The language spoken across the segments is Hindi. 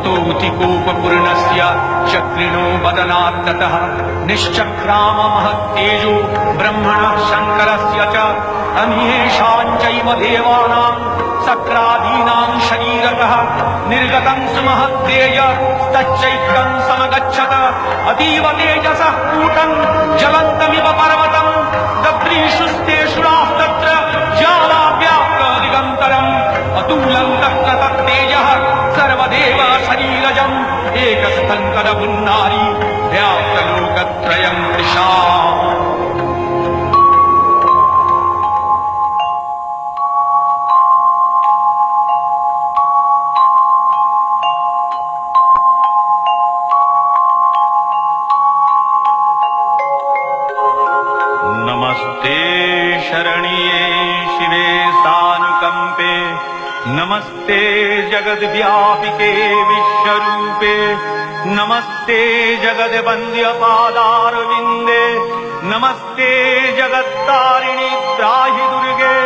स्तौतिकोपपूर्णस्य चक्रिणो वदनात्ततः निश्चक्राम महत्तेजो ब्रह्मणः शङ्करस्य च अन्येषाञ्चैव देवानां सक्रादीनां शरीरतः निर्गतं सुमहद्देय तच्चैत्रं समगच्छत अतीव तेजसः कूटं ज्वलन्तमिव पर्वतं दद्रीषुस्तेषु रास्तत्र ज्वालाव्याप्तदिगन्तरम् अतुलं तत्र तत्तेजः सर्वदेव शरीरजम् एकस्थङ्करपुन्नारी व्याप्तलोकत्रयं तृषा नमस्ते शरण्ये शिवे सानुकंपे नमस्ते जगद्व्यापिके विश्वरूपे नमस्ते जगद्वन्द्यपादारविन्दे नमस्ते जगत्तारिणि त्राहि दुर्गे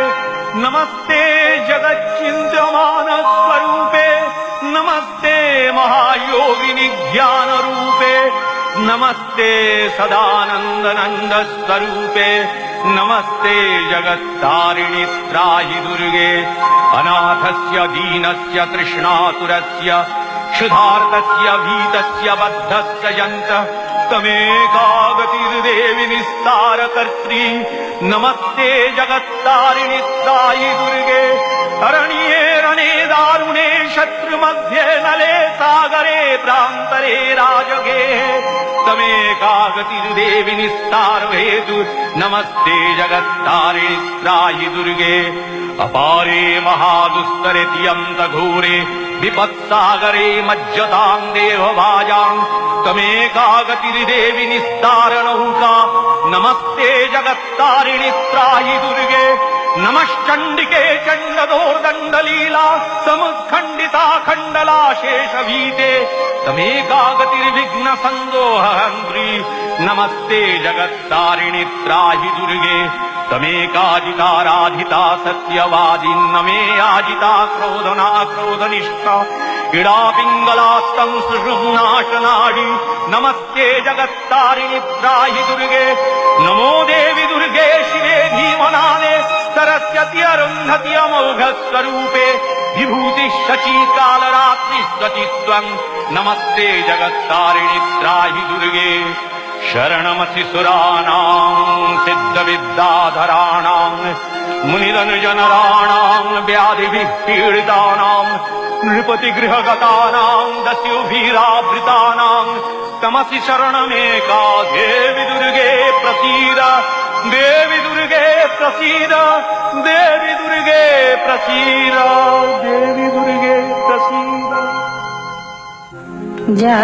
नमस्ते जगच्चिन्त्यमानस्वरूपे नमस्ते महायोगिनि ज्ञानरूपे नमस्ते सदानंद स्वरूपे नमस्ते जगत्तारिणि त्राहि दुर्गे अनाथस्य दीनस्य तृष्णातुरस्य क्षुधार्तस्य भीतस्य बद्धस्य यन्तः तमेकागतिर्देवि निस्तारकर्त्री नमस्ते जगत्तारिणि त्राहि दुर्गे अरण्ये रणे दारुणे शत्रुमध्ये नले सागरे प्रान्तरे राजगे तमेकागतिर्देवि निस्तारहेतु नमस्ते जगत्तारिणि त्राहि दुर्गे अपारे महादुस्तरे तियन्तघोरे विपत्सागरे मज्जतां देवभाजां तमेकागतिर्देवि निस्तारणौका नमस्ते जगत्तारिणि त्राहि दुर्गे नमश्चण्डिके चण्डदोर्दण्डलीला समुत्खण्डिता खण्डला शेषभीते तमेकागतिर्विघ्न संदोहन्त्री नमस्ते जगत्तारिणि त्राहि दुर्गे तमेकाजिताराधिता सत्यवादिन्नमे याजिता क्रोधना क्रोधनिष्ठा इडा पिङ्गलास्तं सुषुम्नाशनाडी नमस्ते जगत्तारिणि त्राहि दुर्गे नमो देवि दुर्गे शिवे धीमनाने सरस्वती अरुन्धति अमोघस्वरूपे विभूति शची कालरात्रि सचित्वं नमस्ते जगत्तारिणि त्राहि दुर्गे शरणमसि सुराणां सिद्धविद्याधराणां मुनिधनुजनराणां व्याधिभिः पीडितानां नृपतिगृहगतानां दस्युभिरावृतानां तमसि शरणमेका देवि दुर्गे प्रसीद देवि दुर्गे प्रसीद देवि दुर्गे प्रसीद देवि दुर्गे प्रसीद जा